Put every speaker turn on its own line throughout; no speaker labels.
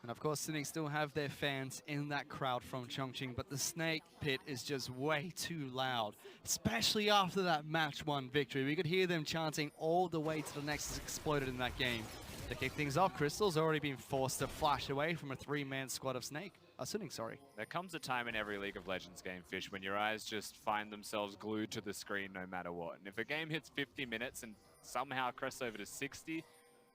And of course, SNG still have their fans in that crowd from Chongqing, but the Snake Pit is just way too loud, especially after that match 1 victory. We could hear them chanting all the way to the Nexus exploded in that game. To kick things off, Crystal's already been forced to flash away from a 3-man squad of SNG, sorry.
There comes a time in every League of Legends game, Fish, when your eyes just find themselves glued to the screen no matter what. And if a game hits 50 minutes and somehow crests over to 60,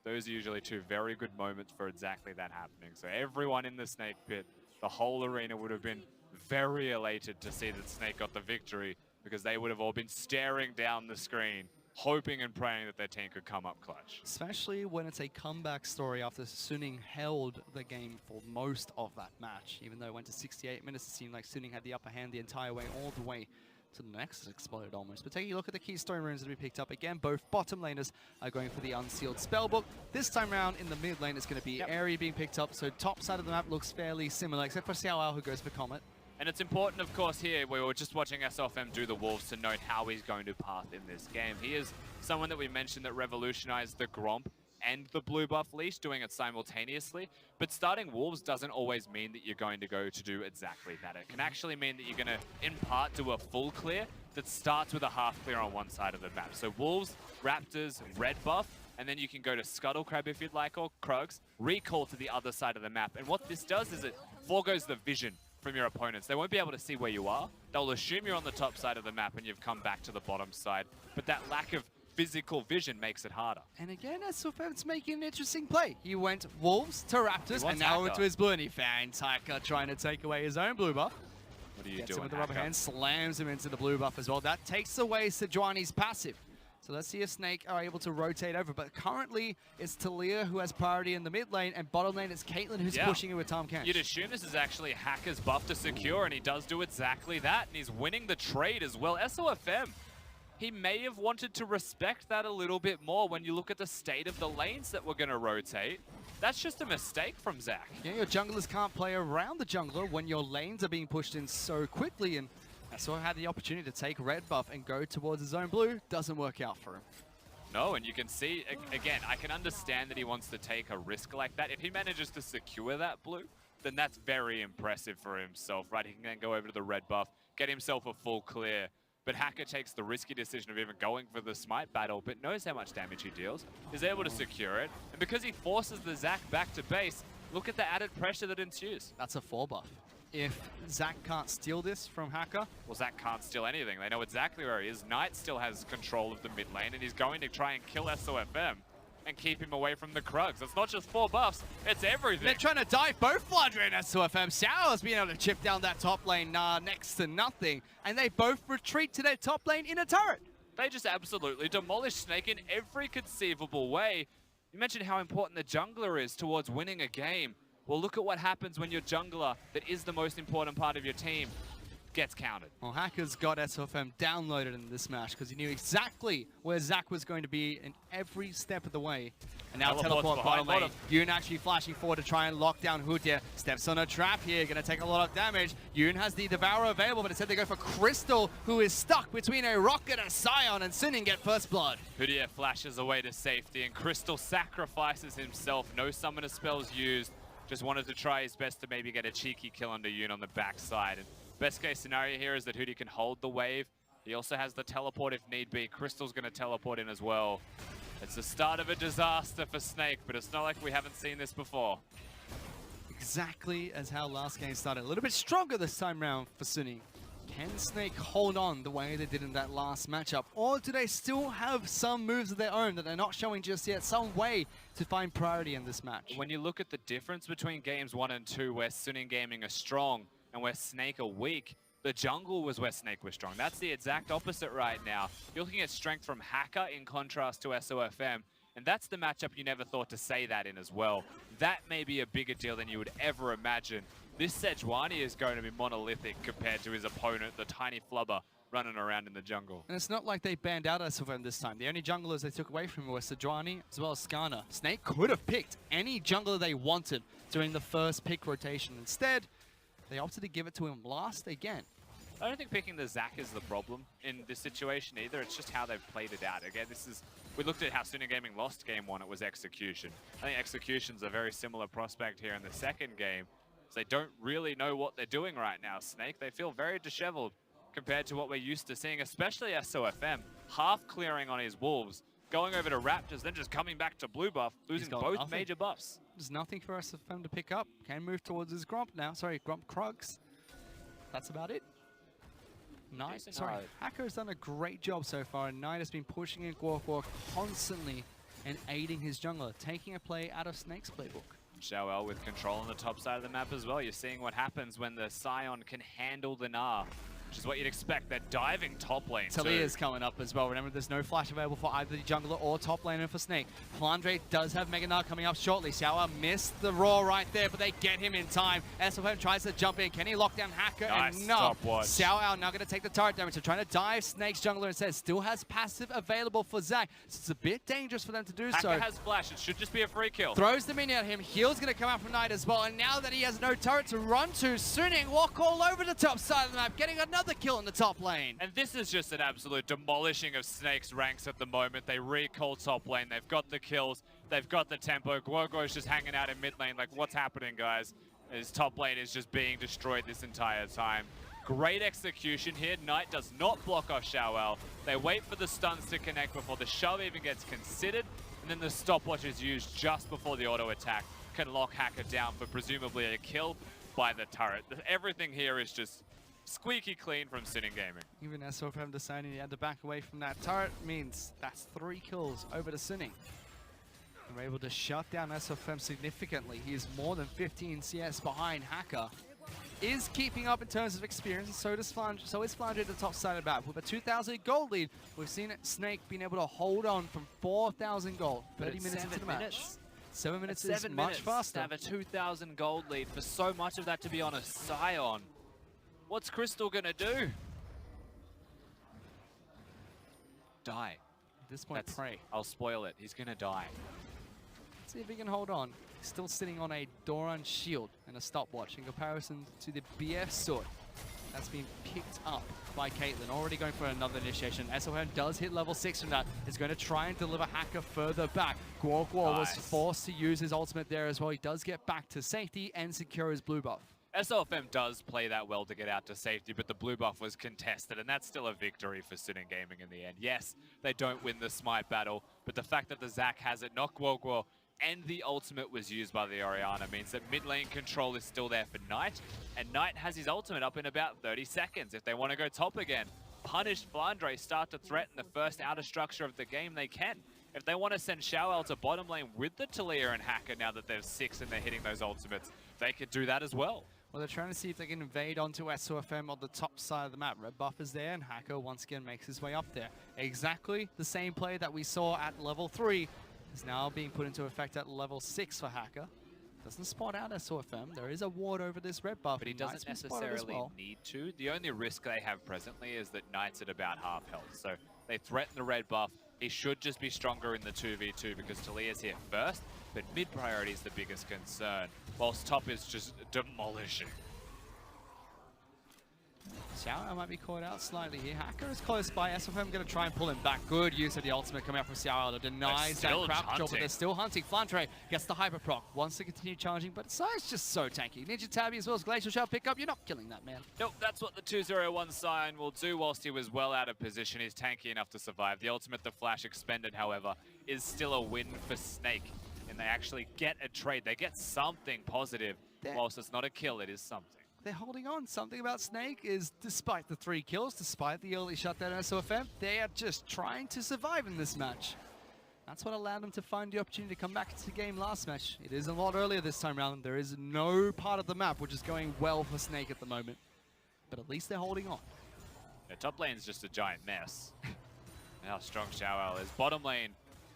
those are usually 2 very good moments for exactly that happening. So everyone in the Snake Pit, the whole arena would have been very elated to see that Snake got the victory, because they would have all been staring down the screen, hoping and praying that their team could come up clutch.
Especially when it's a comeback story after SNG held the game for most of that match. Even though it went to 68 minutes, it seemed like SNG had the upper hand the entire way, all the way to the Nexus exploded almost. But taking a look at the key story runes that we picked up, again, both bottom laners are going for the unsealed spellbook. This time around in the mid lane, it's going to be Airy being picked up, so top side of the map looks fairly similar, except for Xiao who goes for Comet.
And it's important, of course, here, we were just watching SSSofm do the Wolves to note how he's going to path in this game. He is someone that we mentioned that revolutionized the Gromp and the blue buff leash, doing it simultaneously. But starting Wolves doesn't always mean that you're going to go to do exactly that. It can actually mean that you're going to, in part, do a full clear that starts with a half clear on one side of the map. So Wolves, Raptors, red buff, and then you can go to Scuttle Crab if you'd like, or Krugs, recall to the other side of the map. And what this does is it foregoes the vision from your opponents. They won't be able to see where you are. They'll assume you're on the top side of the map and you've come back to the bottom side. But that lack of physical vision makes it harder.
And again, SSSofm's making an interesting play. He went Wolves to Raptors, and now into his blue, and he finds H4cker trying to take away his own blue buff.
What are you
Gets
doing,
him with the rubber hand, slams him into the blue buff as well. That takes away Sejuani's passive. So let's see if Snake are able to rotate over. But currently, it's Talia who has priority in the mid lane, and bottom lane it's Caitlyn who's pushing it with Tom Kench.
You'd assume this is actually H4cr's buff to secure, and he does do exactly that, and he's winning the trade as well. SSSofm, he may have wanted to respect that a little bit more when you look at the state of the lanes that we're going to rotate. That's just a mistake from Zach.
Yeah, your junglers can't play around the jungler when your lanes are being pushed in so quickly, and SSSofm had the opportunity to take red buff and go towards his own blue. Doesn't work out for him.
No, and you can see, again, I can understand that he wants to take a risk like that. If he manages to secure that blue, then that's very impressive for himself, right? He can then go over to the red buff, get himself a full clear. But H4cker takes the risky decision of even going for the smite battle, but knows how much damage he deals, is able to secure it. And because he forces the Zach back to base, look at the added pressure that ensues.
That's a 4 buff. If Zach can't steal this from H4cker...
Well, Zach can't steal anything. They know exactly where he is. Knight still has control of the mid lane, and he's going to try and kill SSSofm and keep him away from the Krugs. It's not just 4 buffs, it's everything.
They're trying to dive both Fladra and SSSofm. Xiao's been able to chip down that top lane next to nothing, and they both retreat to their top lane in a turret.
They just absolutely demolish Snake in every conceivable way. You mentioned how important the jungler is towards winning a game. Well, look at what happens when your jungler, that is the most important part of your team, gets counted.
Well, H4cr's got SSSofm downloaded in this match because he knew exactly where Zach was going to be in every step of the way. And now teleport bottom lane. Yoon actually flashing forward to try and lock down Hoodia. Steps on a trap here, going to take a lot of damage. Yoon has the Devourer available, but instead they go for Crystal, who is stuck between a Rock and a Scion, and SNG get first blood.
Hoodia flashes away to safety, and Crystal sacrifices himself. No summoner spells used. Just wanted to try his best to maybe get a cheeky kill under Yoon on the backside. And best case scenario here is that Hoodia can hold the wave. He also has the teleport if need be. Crystal's going to teleport in as well. It's the start of a disaster for Snake, but it's not like we haven't seen this before.
Exactly as how last game started. A little bit stronger this time round for SNG. Can Snake hold on the way they did in that last matchup? Or do they still have some moves of their own that they're not showing just yet? Some way to find priority in this match?
When you look at the difference between games 1 and 2, where SNG Gaming are strong and where Snake are weak, the jungle was where Snake was strong. That's the exact opposite right now. You're looking at strength from H4cker in contrast to SSSofm, and that's the matchup you never thought to say that in as well. That may be a bigger deal than you would ever imagine. This Sejuani is going to be monolithic compared to his opponent, the tiny flubber running around in the jungle.
And it's not like they banned out SSSofm this time. The only junglers they took away from him were Sejuani as well as Skarner. Snake could have picked any jungler they wanted during the first pick rotation. Instead, they opted to give it to him last again.
I don't think picking the Zach is the problem in this situation either. It's just how they've played it out. Again, this is we looked at how SNG Gaming lost game 1, it was Execution. I think Execution's a very similar prospect here in the second game. They don't really know what they're doing right now, Snake. They feel very disheveled compared to what we're used to seeing, especially SOFM, half clearing on his Wolves, going over to Raptors, then just coming back to blue buff, losing both major buffs.
There's nothing for SFM to pick up. Can move towards his Gromp now. Sorry, Gromp Krugs. That's about it. Knight, sorry, H4cker has done a great job so far, and Knight has been pushing in GWOR constantly and aiding his jungler, taking a play out of Snake's playbook.
ShowL with control on the top side of the map as well. You're seeing what happens when the Scion can handle the Gnar, which is what you'd expect. They're diving top lane
Talia's coming up as well. Remember, there's no flash available for either the jungler or top laner for Snake. Flandre does have Mega Gnar coming up shortly. ShowL missed the roar right there, but they get him in time. SFM tries to jump in. Can he lock down H4cker?
Nice
and no.
top watch.
ShowL now going to take the turret damage. So trying to dive Snake's jungler instead. Still has passive available for Zac. So it's a bit dangerous for them to do so.
H4cker has flash. It should just be a free kill.
Throws the minion at him. Heal's going to come out from Knight as well. And now that he has no turret to run to, Suning walk all over the top side of the map, getting another kill in the top lane.
And this is just an absolute demolishing of Snake's ranks at the moment. They recall top lane. They've got the kills. They've got the tempo. GWOR's just hanging out in mid lane. Like, what's happening, guys? His top lane is just being destroyed this entire time. Great execution here. Knight does not block off ShowL. They wait for the stuns to connect before the shove even gets considered. And then the stopwatch is used just before the auto attack can lock H4cker down for presumably a kill by the turret. Everything here is just squeaky clean from SNG Gaming.
Even SOFM deciding he had to back away from that turret means that's 3 kills over to SNG. They're able to shut down SOFM significantly. He is more than 15 CS behind H4cker. Is keeping up in terms of experience, and so is Flandre at the top side of the map. With a 2,000 gold lead, we've seen Snake being able to hold on from 4,000 gold. 30 minutes into the match. 7 minutes is much faster.
To have a 2,000 gold lead for so much of that to be on a Scion. What's Crystal gonna do? Die.
At this point, pray.
I'll spoil it. He's gonna die.
Let's see if he can hold on. He's still sitting on a Doran shield and a stopwatch in comparison to the BF sword. That's been picked up by Caitlyn. Already going for another initiation. SOFM does hit level 6 from that. Is going to try and deliver H4cker further back. GWOR was forced to use his ultimate there as well. He does get back to safety and secure his blue buff.
SOFM does play that well to get out to safety, but the blue buff was contested, and that's still a victory for SNG Gaming in the end. Yes, they don't win the Smite battle, but the fact that the Zac has it, not GWOR, and the ultimate was used by the Orianna means that mid lane control is still there for Knight, and Knight has his ultimate up in about 30 seconds. If they want to go top again, punish Flandre, start to threaten the first outer structure of the game, they can. If they want to send ShowL to bottom lane with the Talia and H4cker now that they're 6 and they're hitting those ultimates, they could do that as well.
Well, they're trying to see if they can invade onto SOFM on the top side of the map. Red buff is there, and H4cker once again makes his way up there. Exactly the same play that we saw at level 3 is now being put into effect at level 6 for H4cker. Doesn't spot out SOFM. There is a ward over this red buff.
But he doesn't necessarily need to. The only risk they have presently is that Knight's at about half health. So they threaten the red buff. He should just be stronger in the 2v2 because Talia's here first. But mid priority is the biggest concern, whilst top is just demolishing.
ShowL might be caught out slightly here. H4cker is close by. SFM going to try and pull him back. Good use of the ultimate coming out from ShowL to deny that crap job, but they're still hunting. Flandre gets the hyper proc, wants to continue challenging, but it's just so tanky. Ninja Tabby as well as Glacial Shell pick up. You're not killing that, man.
Nope, that's what the 201 Scion will do whilst he was well out of position. He's tanky enough to survive. The ultimate, the flash expended, however, is still a win for Snake. And they actually get a trade. They get something positive. Whilst it's not a kill, it is something.
They're holding on. Something about Snake is, despite the 3 kills, despite the early shutdown of SOFM, they are just trying to survive in this match. That's what allowed them to find the opportunity to come back to the game last match. It is a lot earlier this time around. There is no part of the map which is going well for Snake at the moment. But at least they're holding on.
The top lane is just a giant mess. How strong ShowL is. Bottom lane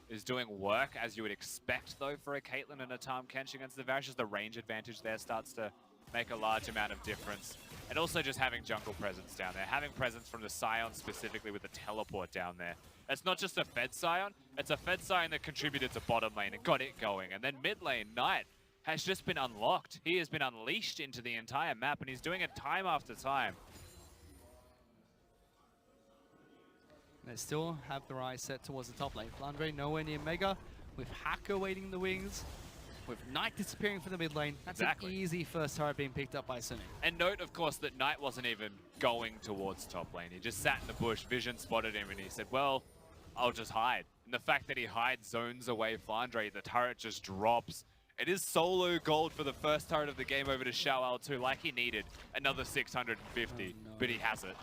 is doing work, as you would expect, though, for a Caitlyn and a Tahm Kench against the Varus. The range advantage there starts to make a large amount of difference. And also just having jungle presence down there. Having presence from the Scion specifically with the teleport down there. It's not just a Fed Scion, it's a Fed Scion that contributed to bottom lane and got it going. And then mid lane, Knight has just been unlocked. He has been unleashed into the entire map, and he's doing it time after time.
They still have their eyes set towards the top lane. Flandre nowhere near Mega, with Hacker waiting in the wings, with Knight disappearing from the mid lane. That's an easy first turret being picked up by Sunny.
And note, of course, that Knight wasn't even going towards top lane. He just sat in the bush, Vision spotted him, and he said, well, I'll just hide. And the fact that he hides zones away Flandre, the turret just drops. It is solo gold for the first turret of the game over to Xiao too, like he needed another 650, but he has it.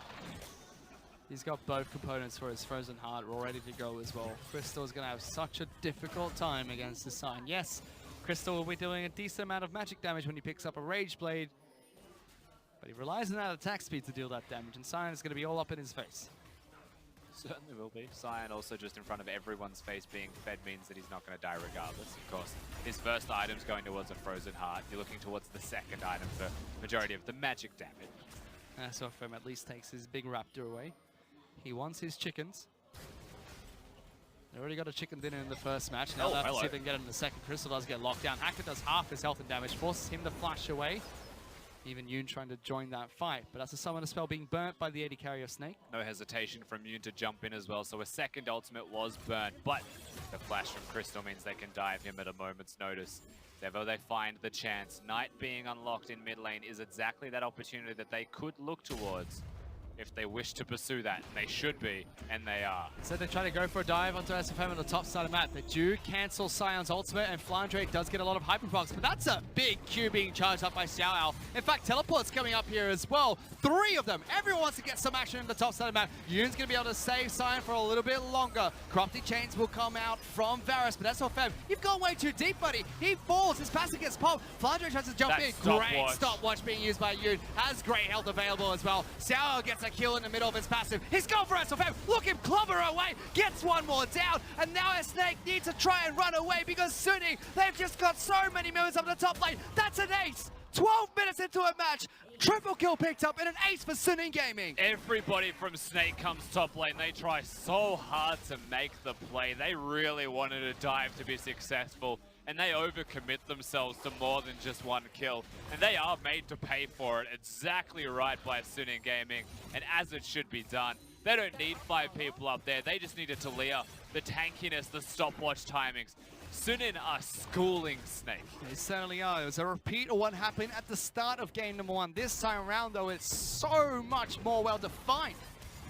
He's got both components for his Frozen Heart all ready to go as well. Crystal's going to have such a difficult time against the Sign. Yes, Crystal will be doing a decent amount of magic damage when he picks up a Rage Blade, but he relies on that attack speed to deal that damage, and Sign is going to be all up in his face.
Certainly will be. Cyan also just in front of everyone's face being fed means that he's not going to die regardless. Of course, his first item's going towards a Frozen Heart. You're looking towards the second item for majority of the magic damage.
SSSofm at least takes his big raptor away. He wants his chickens. They already got a chicken dinner in the first match. Now they'll have to see if they can get him in the second. Crystal does get locked down. Hacker does half his health and damage, forces him to flash away. Even Yoon trying to join that fight, but that's a summoner spell being burnt by the AD carry of Snake.
No hesitation from Yoon to jump in as well, so a second ultimate was burnt, but the flash from Crystal means they can dive him at a moment's notice. If ever they find the chance, Knight being unlocked in mid lane is exactly that opportunity that they could look towards if they wish to pursue that, and they should be, and they are.
So they try to go for a dive onto SFM on the top side of the map. They do cancel Sion's ultimate, and Flandre does get a lot of hyperbox, but that's a big Q being charged up by Xiao. In fact, teleport's coming up here as well. 3 of them. Everyone wants to get some action on the top side of the map. Yoon's going to be able to save Sion for a little bit longer. Crafty Chains will come out from Varus, but that's SSSofm. You've gone way too deep, buddy. He falls. His passive gets popped. Flandre tries to jump in. Great stopwatch being used by Yoon. Has great health available as well. Xiao gets a kill in the middle of his passive. He's gone for SSSofm. Look him clobber away. Gets one more down. And now Snake needs to try and run away because Sunny, they've just got so many millions up the top lane. That's an ace. 12 minutes into a match. Triple kill picked up and an ace for SNG Gaming.
Everybody from Snake comes top lane. They try so hard to make the play. They really wanted a dive to be successful. And they overcommit themselves to more than just one kill. And they are made to pay for it. Exactly right by SNG Gaming. And as it should be done. They don't need 5 people up there. They just need a Talia. The tankiness, the stopwatch timings. Sunin are schooling Snake.
They certainly are. It was a repeat of what happened at the start of game number 1. This time around, though, it's so much more well-defined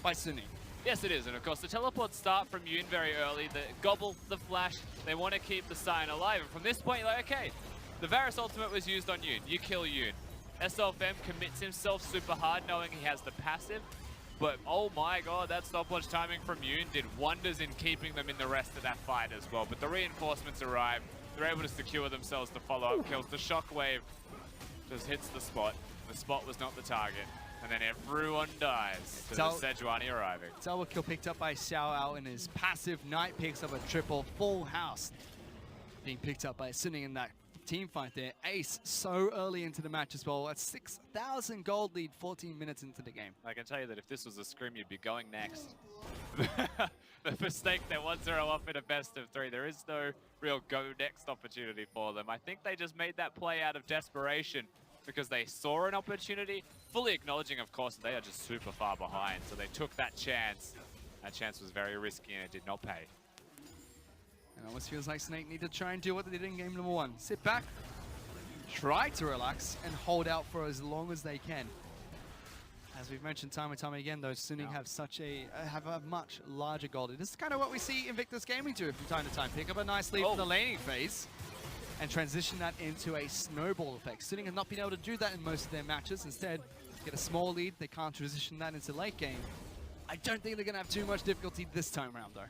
by Sunin.
Yes, it is. And of course, the teleports start from Yoon very early. The gobble, the flash, they want to keep the Sion alive. And from this point, you're like, okay, the Varus ultimate was used on Yoon. You kill Yoon. SSSofm commits himself super hard, knowing he has the passive. But oh my god, that stopwatch timing from Yoon did wonders in keeping them in the rest of that fight as well. But the reinforcements arrived. They're able to secure themselves the follow-up kills. The shockwave just hits the spot. The spot was not the target. And then everyone dies to the Sejuani arriving.
Double kill picked up by Xiao in his passive. Knight picks up a triple. Full house being picked up by Sunny in that team fight there. Ace so early into the match as well. At 6,000 gold lead 14 minutes into the game.
I can tell you that if this was a scrim, you'd be going next. The mistake they want to roll off in a best of 3. There is no real go next opportunity for them. I think they just made that play out of desperation because they saw an opportunity, fully acknowledging, of course, that they are just super far behind. So they took that chance. That chance was very risky and it did not pay.
It almost feels like Snake need to try and do what they did in game number 1. Sit back, try to relax, and hold out for as long as they can. As we've mentioned time and time again, though, Suning have a much larger goal. This is kind of what we see Invictus Gaming do from time to time. Pick up a nice lead from the laning phase and transition that into a snowball effect. Suning have not been able to do that in most of their matches. Instead, get a small lead. They can't transition that into late game. I don't think they're going to have too much difficulty this time around, though.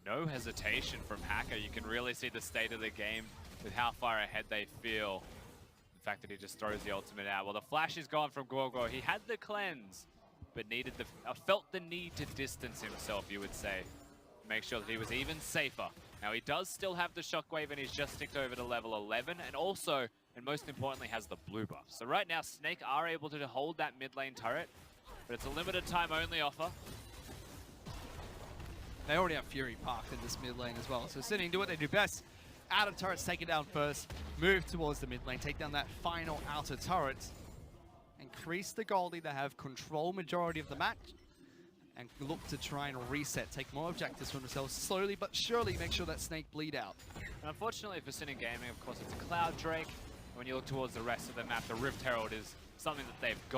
No hesitation from Hacker. You can really see the state of the game with how far ahead they feel. The fact that he just throws the ultimate out. Well, the flash is gone from Gorgo. He had the cleanse, but felt the need to distance himself, you would say. Make sure that he was even safer. Now, he does still have the shockwave, and he's just ticked over to level 11, and also, and most importantly, has the blue buff. So right now, Snake are able to hold that mid lane turret, but it's a limited time only offer.
They already have Fury parked in this mid lane as well. So Suning do what they do best. Outer turrets take it down first. Move towards the mid lane. Take down that final outer turret. Increase the gold lead. They have control majority of the match. and look to try and reset, take more objectives for themselves, slowly but surely make sure that Snake bleed out.
And unfortunately for SNG Gaming, of course, it's a Cloud Drake. When you look towards the rest of the map, the Rift Herald is something that they've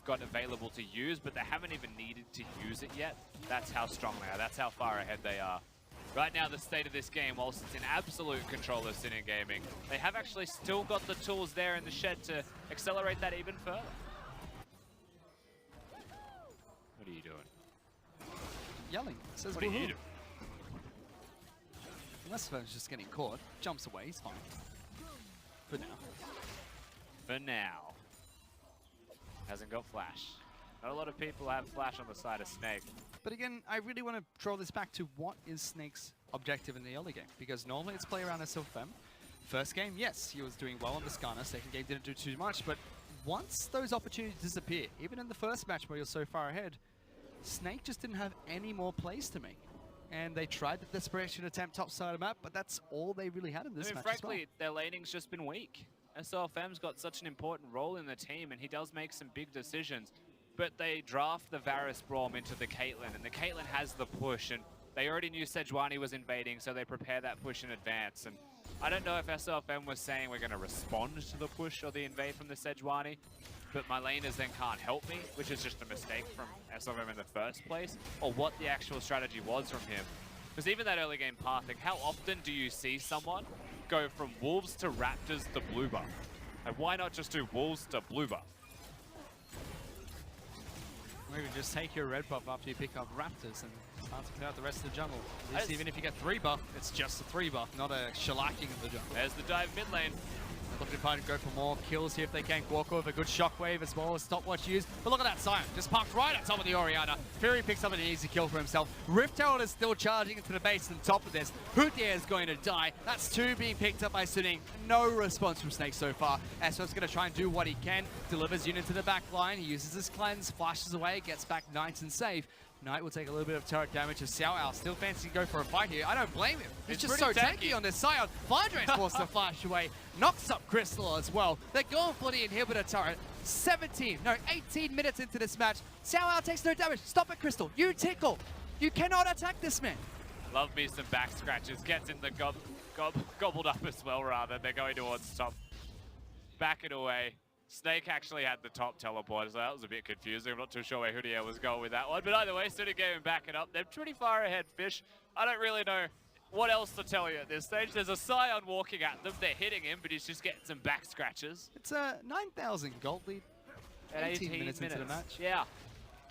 got available to use, but they haven't even needed to use it yet. That's how strong they are. That's how far ahead they are. Right now, the state of this game, whilst it's in absolute control of SNG Gaming, they have actually still got the tools there in the shed to accelerate that even further. What are you doing?
Yelling. It says
What are you doing?
Unless Sven's just getting caught. Jumps away, he's fine. For now.
For now. Hasn't got Flash. Not a lot of people have Flash on the side of Snake.
But again, I really want to draw this back to what is Snake's objective in the early game. Because normally it's play around SSSofm. First game, yes, he was doing well on the Skarner. Second game didn't do too much. But once those opportunities disappear, even in the first match where you're so far ahead, Snake just didn't have any more plays to make. And they tried the desperation attempt top side of the map, but that's all they really had in this match.
Frankly, their laning's just been weak. SSSofm's got such an important role in the team, and he does make some big decisions. But they draft the Varus Braum into the Caitlyn, and the Caitlyn has the push, and they already knew Sejuani was invading, so they prepare that push in advance. And I don't know if SSSofm was saying we're going to respond to the push or the invade from the Sejuani, but my laners then can't help me, which is just a mistake from SSSofm in the first place, or what the actual strategy was from him. Because even that early game pathing, how often do you see someone go from Wolves to Raptors to blue buff? And why not just do Wolves to blue buff?
Maybe just take your red buff after you pick up Raptors and start to clear out the rest of the jungle. At least even if you get 3 buff, it's just a 3 buff, not a shellacking of the jungle.
There's the dive mid lane.
They're looking to try and go for more kills here if they can. Walk over a good shockwave as well as stopwatch used. But look at that Sion, just parked right on top of the Orianna. Fury picks up an easy kill for himself. Rift Herald is still charging into the base on top of this. Houtier is going to die. That's 2 being picked up by Suning. No response from Snake so far. SO's going to try and do what he can. Delivers unit to the back line. He uses his cleanse, flashes away, gets back nice and safe. Knight will take a little bit of turret damage as Xiao still fancy to go for a fight here. I don't blame him. He's just so tanky on this Sion. Flydrain's forced to flash away. Knocks up Crystal as well. They're going for the inhibitor turret. 18 minutes into this match. Xiao takes no damage. Stop it, Crystal. You tickle. You cannot attack this man.
Love me some back scratches. Gets in the gobbled up as well, rather. They're going towards top. Back it away. Snake actually had the top teleport, so that was a bit confusing. I'm not too sure where Houtier was going with that one. But either way, SNG Game backing up. They're pretty far ahead, Fish. I don't really know what else to tell you at this stage. There's a Sion walking at them. They're hitting him, but he's just getting some back scratches.
It's a 9,000 gold lead. 18 minutes into the match.
Yeah.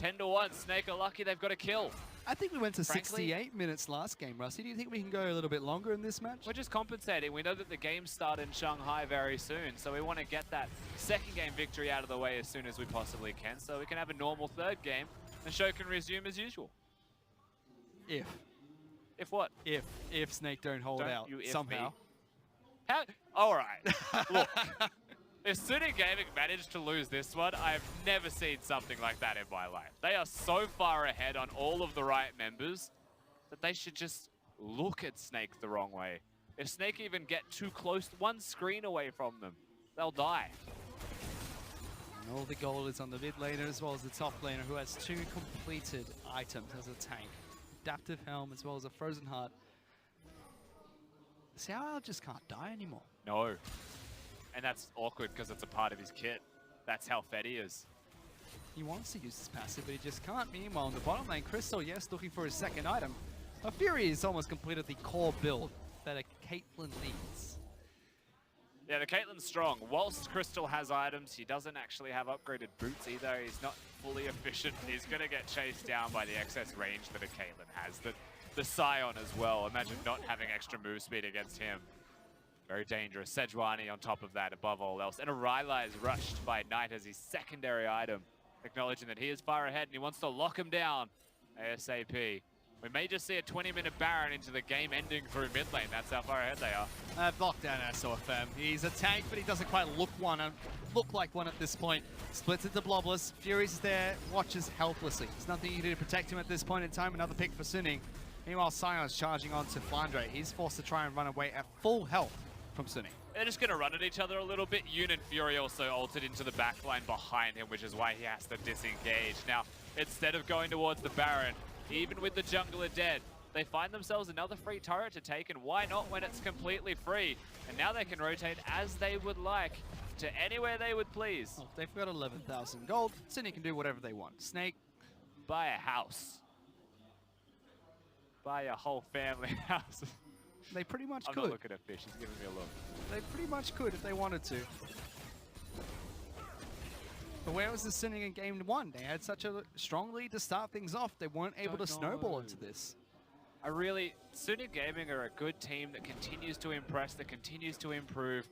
10-1. Snake are lucky they've got a kill.
I think we went to 68 minutes last game, Rusty. Do you think we can go a little bit longer in this match?
We're just compensating. We know that the games start in Shanghai very soon, so we want to get that second game victory out of the way as soon as we possibly can, so we can have a normal third game, and show can resume as usual.
If
what?
If Snake don't hold out somehow.
How? All right. Look. If SNG Gaming managed to lose this one, I have never seen something like that in my life. They are so far ahead on all of the right members that they should just look at Snake the wrong way. If Snake even get too close, one screen away from them, they'll die.
And all the gold is on the mid laner as well as the top laner, who has 2 completed items as a tank. Adaptive Helm as well as a Frozen Heart. Xiao just can't die anymore.
No. And that's awkward because it's a part of his kit. That's how fed he is.
He wants to use his passive, but he just can't. Meanwhile, in the bottom lane, Crystal, yes, looking for his second item. A Fury has almost completed the core build that a Caitlyn needs.
Yeah, the Caitlyn's strong. Whilst Crystal has items, he doesn't actually have upgraded boots either. He's not fully efficient. He's going to get chased down by the excess range that a Caitlyn has. The Sion as well. Imagine not having extra move speed against him. Very dangerous. Sejuani on top of that, above all else. And Arila is rushed by Knight as his secondary item, acknowledging that he is far ahead and he wants to lock him down ASAP. We may just see a 20-minute Baron into the game ending through mid lane. That's how far ahead they are.
Blocked down SSSofm. He's a tank, but he doesn't quite look like one at this point. Splits into Blobless. Fury's there, watches helplessly. There's nothing you can do to protect him at this point in time. Another pick for Suning. Meanwhile, Sion's charging on to Flandre. He's forced to try and run away at full health from Suning.
They're just going to run at each other a little bit. Yoon and Fury also altered into the backline behind him, which is why he has to disengage. Now, instead of going towards the Baron. Even with the jungler dead, they find themselves another free turret to take, and why not when it's completely free? And now they can rotate as they would like to anywhere they would please.
Well, they've got 11,000 gold. Sydney can do whatever they want. Snake,
Buy a house. Buy a whole family house.
they pretty much
I'm
could.
not looking at fish, he's giving me a look.
They pretty much could if they wanted to. But where was the Sydney in game 1? They had such a strong lead to start things off. They weren't able to snowball into this.
SNG Gaming are a good team that continues to impress, that continues to improve.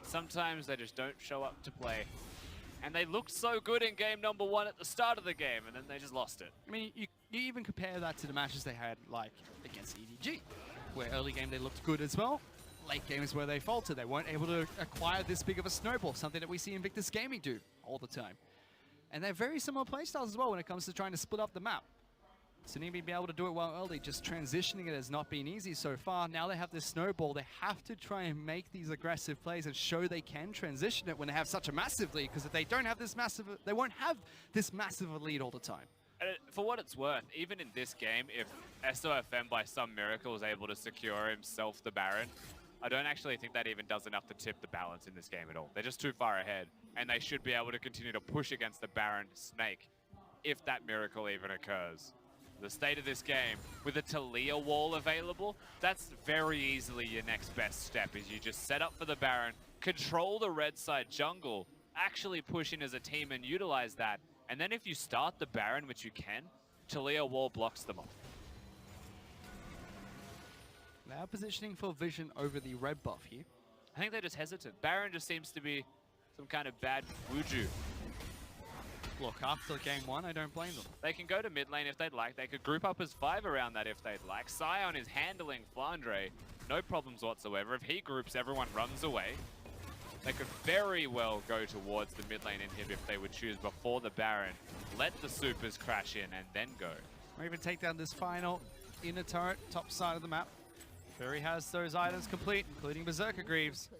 Sometimes they just don't show up to play. And they looked so good in game number 1 at the start of the game, and then they just lost it.
I mean, you even compare that to the matches they had, like, against EDG, where early game they looked good as well. Late games where they faltered. They weren't able to acquire this big of a snowball, something that we see Invictus Gaming do all the time. And they're very similar playstyles as well when it comes to trying to split up the map. So need to be able to do it well early. Just transitioning it has not been easy so far. Now they have this snowball. They have to try and make these aggressive plays and show they can transition it when they have such a massive lead. Because if they don't have this massive, they won't have this massive lead all the time.
And for what it's worth, even in this game, if SSSofm by some miracle is able to secure himself the Baron, I don't actually think that even does enough to tip the balance in this game at all. They're just too far ahead, and they should be able to continue to push against the Baron Snake if that miracle even occurs. The state of this game, with a Talia wall available, that's very easily your next best step, is you just set up for the Baron, control the red side jungle, actually push in as a team and utilize that, and then if you start the Baron, which you can, Talia wall blocks them off.
Now positioning for vision over the red buff here.
I think they're just hesitant. Baron just seems to be some kind of bad wuju.
Look, after game 1, I don't blame them.
They can go to mid lane if they'd like. They could group up as 5 around that if they'd like. Sion is handling Flandre, no problems whatsoever. If he groups, everyone runs away. They could very well go towards the mid lane inhib if they would choose before the Baron. Let the supers crash in and then go.
Or even take down this final inner turret, top side of the map. Fury has those items complete, including Berserker Greaves.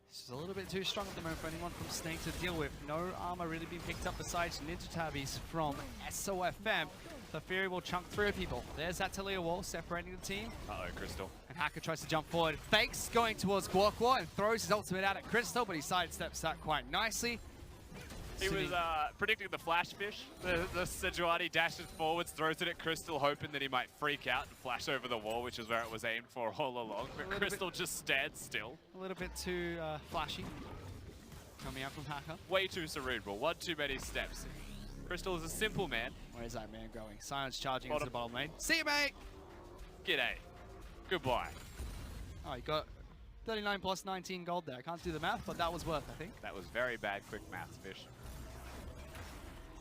This is a little bit too strong at the moment for anyone from Snake to deal with. No armor really being picked up besides Ninja Tabbies from SSSofm. So Fury will chunk through people. There's that Talia wall separating the team.
Uh-oh, Crystal.
And Hacker tries to jump forward. Fakes going towards Guokwa and throws his ultimate out at Crystal, but he sidesteps that quite nicely.
He was predicting the flash fish. The Sejuani dashes forwards, throws it at Crystal, hoping that he might freak out and flash over the wall, which is where it was aimed for all along. But Crystal just stands still.
A little bit too flashy coming out from Hacker.
Way too cerebral. One too many steps. Crystal is a simple man.
Where is that man going? Sion's charging into the bottom lane. See you, mate!
G'day. Goodbye.
Oh, he got 39 plus 19 gold there. I can't do the math, but that was worth, I think.
That was very bad quick maths, Fish.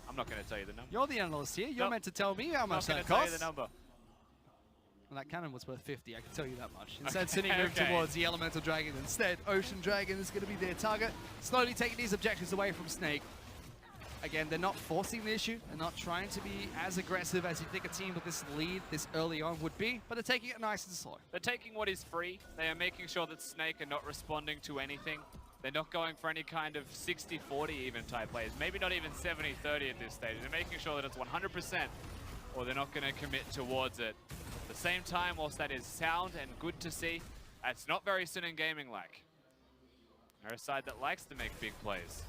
I'm not going to tell you the number.
You're the analyst here. You're meant to tell me how much that costs.
I'm not going to tell you the number.
Well, that cannon was worth 50, I can tell you that much. Instead, Sydney moved towards the Elemental Dragon. Instead, Ocean Dragon is going to be their target. Slowly taking these objectives away from Snake. Again, they're not forcing the issue. They're not trying to be as aggressive as you think a team with this lead this early on would be, but they're taking it nice and slow.
They're taking what is free. They are making sure that Snake are not responding to anything. They're not going for any kind of 60-40 even type plays. Maybe not even 70-30 at this stage. They're making sure that it's 100% or they're not going to commit towards it. At the same time, whilst that is sound and good to see, it's not very SNG Gaming-like. They're a side that likes to make big plays.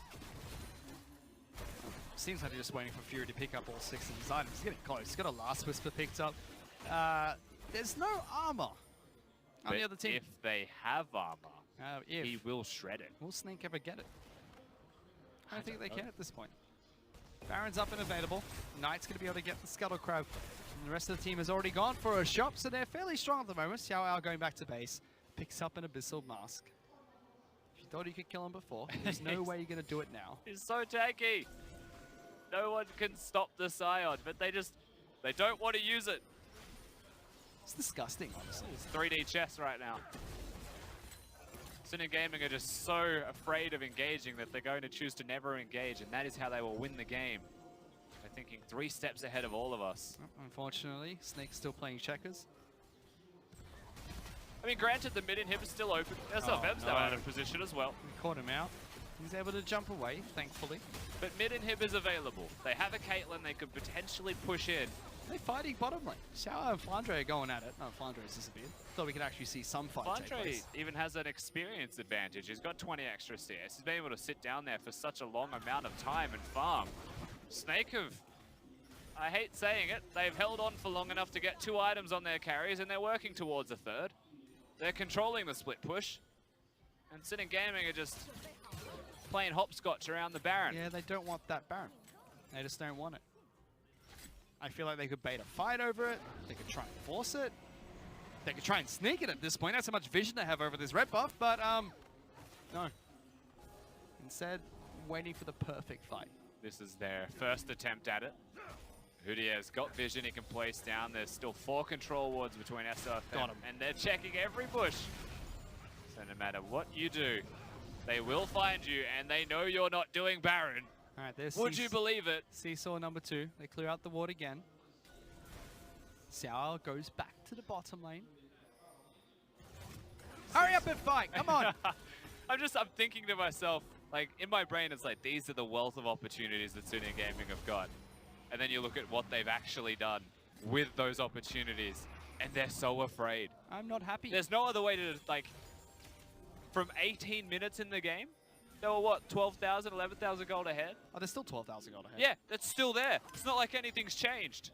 Seems like they're just waiting for Fury to pick up all 6 of his items. He's getting close. He's got a Last Whisper picked up. There's no armor on the other team.
If they have armor, he
if
will shred it.
will Snake ever get it? I don't think they can at this point. Baron's up and available. Knight's going to be able to get the Scuttle Crab. And the rest of the team has already gone for a shop, so they're fairly strong at the moment. Xiao going back to base. Picks up an Abyssal Mask. If you thought you could kill him before, there's no way you're going to do it now.
He's so tanky. No one can stop the Sion, but they don't want to use it.
It's disgusting, honestly.
It's 3D chess right now. SNG Gaming are just so afraid of engaging that they're going to choose to never engage, and that is how they will win the game. They're thinking 3 steps ahead of all of us.
Unfortunately, Snake's still playing checkers.
I mean, granted, the mid inhib is still open. SSSofm's now out of position as well.
We caught him out. He's able to jump away, thankfully.
But mid inhib is available. They have a Caitlyn they could potentially push in.
They're fighting bottom lane. Xiao and Flandre are going at it. No, Flandre's disappeared. Thought we could actually see some fight take
Flandre
place.
even has an experience advantage. He's got 20 extra CS. He's been able to sit down there for such a long amount of time and farm. Snake have, I hate saying it, they've held on for long enough to get 2 items on their carries and they're working towards a 3rd. They're controlling the split push. And SNG Gaming are just playing hopscotch around the Baron.
Yeah, they don't want that Baron. They just don't want it. I feel like they could bait a fight over it. They could try and force it. They could try and sneak it at this point. That's how much vision they have over this red buff, but no. Instead, waiting for the perfect fight.
This is their first attempt at it. Hudier's got vision he can place down. There's still 4 control wards between SSSofm and they're checking every bush. So no matter what you do, they will find you and they know you're not doing Baron.
All right, there's
Would you believe it?
Seesaw number 2. They clear out the ward again. Xiao goes back to the bottom lane. Hurry up and fight, come on!
I'm thinking to myself, like in my brain it's like these are the wealth of opportunities that SNG Gaming have got. And then you look at what they've actually done with those opportunities and they're so afraid.
I'm not happy.
There's no other way to, like, from 18 minutes in the game, they were what, 12,000, 11,000 gold ahead?
Oh, there's still 12,000 gold ahead.
Yeah, that's still there. It's not like anything's changed.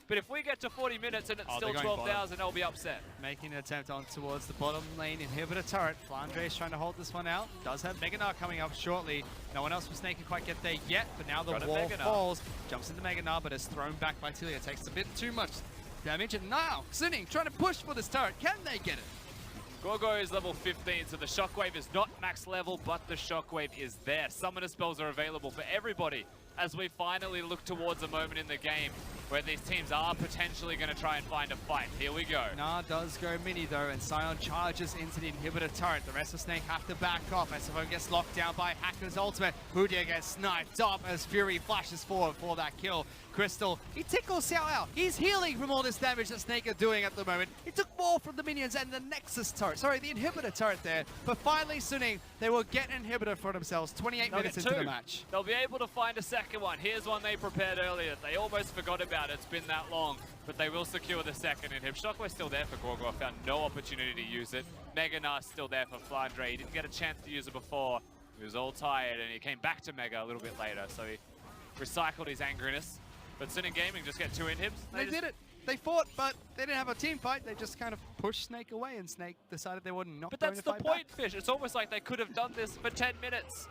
But if we get to 40 minutes and it's still 12,000, I'll be upset.
Making an attempt on towards the bottom lane inhibitor turret. Flandre is trying to hold this one out. Does have Mega Gnar coming up shortly. No one else from Snake can quite get there yet, but now the wall falls. Jumps into Mega Gnar, but is thrown back by Tilia. Takes a bit too much damage, and now SNG trying to push for this turret. Can they get it?
Gorgo is level 15, so the Shockwave is not max level, but the Shockwave is there. Summoner spells are available for everybody as we finally look towards a moment in the game where these teams are potentially going to try and find a fight. Here we go.
Gnar does go mini though, and Sion charges into the inhibitor turret. The rest of Snake have to back off. SSSofm gets locked down by Hacker's ultimate. Hudier gets sniped up as Fury flashes forward for that kill. Crystal, he tickles Xiao out. He's healing from all this damage that Snake are doing at the moment. He took more from the minions and the Nexus turret. Sorry, the inhibitor turret there. But finally, SNG, they will get an inhibitor for themselves 28 minutes into the match.
They'll be able to find a second one. Here's one they prepared earlier. They almost forgot about it. It's been that long. But they will secure the second inhib. Shockwave's still there for Gorgo. Found no opportunity to use it. Mega Gnar's still there for Flandre. He didn't get a chance to use it before. He was all tired and he came back to Mega a little bit later. So he recycled his angriness. But SNG Gaming just get 2 inhibs.
They did it. They fought, but they didn't have a team fight. They just kind of pushed Snake away, and Snake decided they were not
But
going to fight
that's the point,
back.
Fish. It's almost like they could have done this for 10 minutes.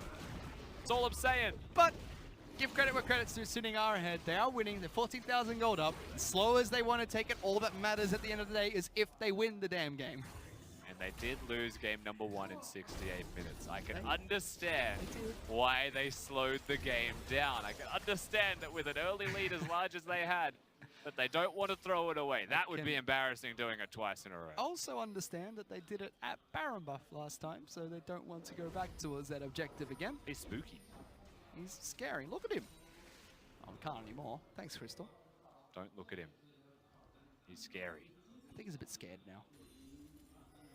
That's all I'm saying.
But give credit where credit's due. SNG are ahead. They are winning. They're 14,000 gold up. Slow as they want to take it, all that matters at the end of the day is if they win the damn game.
And they did lose game number 1 in 68 minutes. I can understand why they slowed the game down. I can understand that with an early lead as large as they had, that they don't want to throw it away. That would be embarrassing doing it twice in a row.
Also understand that they did it at Baron buff last time, so they don't want to go back towards that objective again.
He's spooky.
He's scary. Look at him. Oh, I can't anymore. Thanks, Crystal.
Don't look at him. He's scary.
I think he's a bit scared now.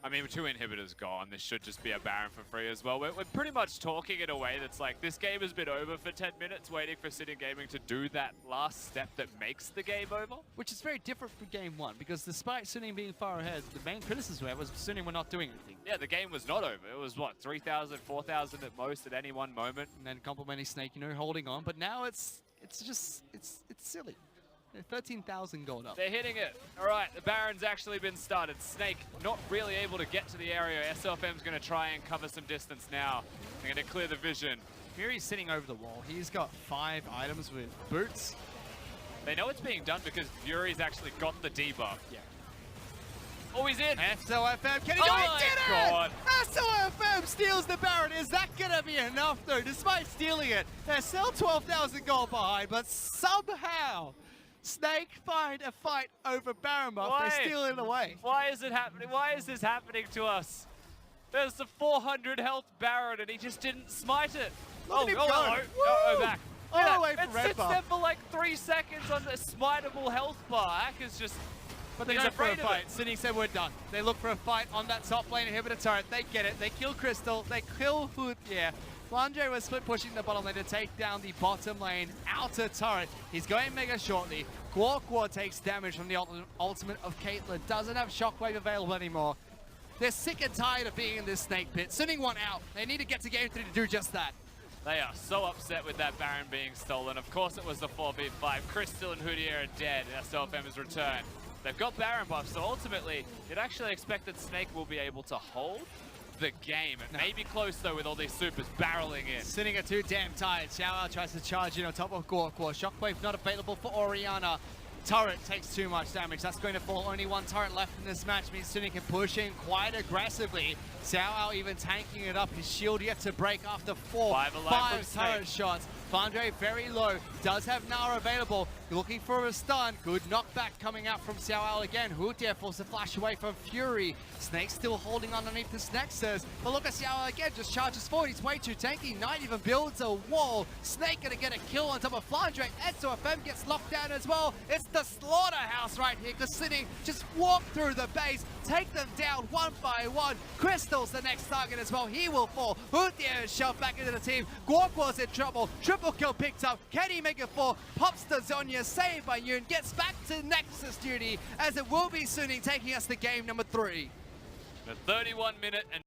I mean, with 2 inhibitors gone, this should just be a Baron for free as well. We're pretty much talking in a way that's like, this game has been over for 10 minutes, waiting for SNG Gaming to do that last step that makes the game over.
Which is very different from game 1, because despite SNG being far ahead, the main criticism was SNG were not doing anything.
Yeah, the game was not over. It was, what, 3,000, 4,000 at most at any one moment.
And then complimenting Snake, you know, holding on. But now it's silly. 13,000 gold up.
They're hitting it. All right, the Baron's actually been started. Snake not really able to get to the area. SSSofm's going to try and cover some distance now. They're going to clear the vision.
Fury's sitting over the wall. He's got 5 items with boots.
They know it's being done because Fury's actually got the debuff.
Yeah.
Oh, he's in.
SSSofm, can he do it? He did it! SSSofm steals the Baron. Is that going to be enough, though? Despite stealing it, they're still 12,000 gold behind, but somehow Snake find a fight over Baron buff.
Why?
They steal it away.
Why is it happening? Why is this happening to us? There's the 400 health Baron and he just didn't smite it.
Look at him go.
No, back.
All the way from
it
red
sits
buff.
there for like 3 seconds on the smiteable health bar. Hacker's just...
But they go for a fight. SNG said we're done. They look for a fight on that top lane inhibitor turret. They get it. They kill Crystal. They kill Hood. Yeah. Flandre was split pushing the bottom lane to take down the bottom lane outer turret. He's going mega shortly. GH4cker takes damage from the ultimate of Caitlyn. Doesn't have shockwave available anymore. They're sick and tired of being in this snake pit. Sending one out. They need to get to game 3 to do just that.
They are so upset with that Baron being stolen. Of course it was the 4v5. Crystal and Hootier are dead. SSSofm has returned. They've got Baron buff, so ultimately, you'd actually expect that Snake will be able to hold the game. It may be close though with all these supers barreling in.
Sitting are too damn tired. Xiao tries to charge in on top of GH4cker. Shockwave not available for Orianna. Turret takes too much damage. That's going to fall. Only one turret left in this match means Sunic can push in quite aggressively. Xiao even tanking it up. His shield yet to break after five turret shots. Flandre very low. Does have Nara available. Looking for a stun. Good knockback coming out from Xiao again. Hootier forced to flash away from Fury. Snake still holding underneath this Nexus. But look at Xiao again. Just charges forward. He's way too tanky. Knight even builds a wall. Snake gonna get a kill on top of Flandre. SSSofm gets locked down as well. It's the slaughterhouse right here. Because Sitting just walk through the base. Take them down one by one. Crystal's the next target as well. He will fall. Hootier is shoved back into the team. GH4cker's in trouble. Triple kill picked up. Can he make it 4? Pops the Zhonya. Saved by Yoon. Gets back to Nexus duty as it will be Suning taking us to game number 3.
The 31-minute and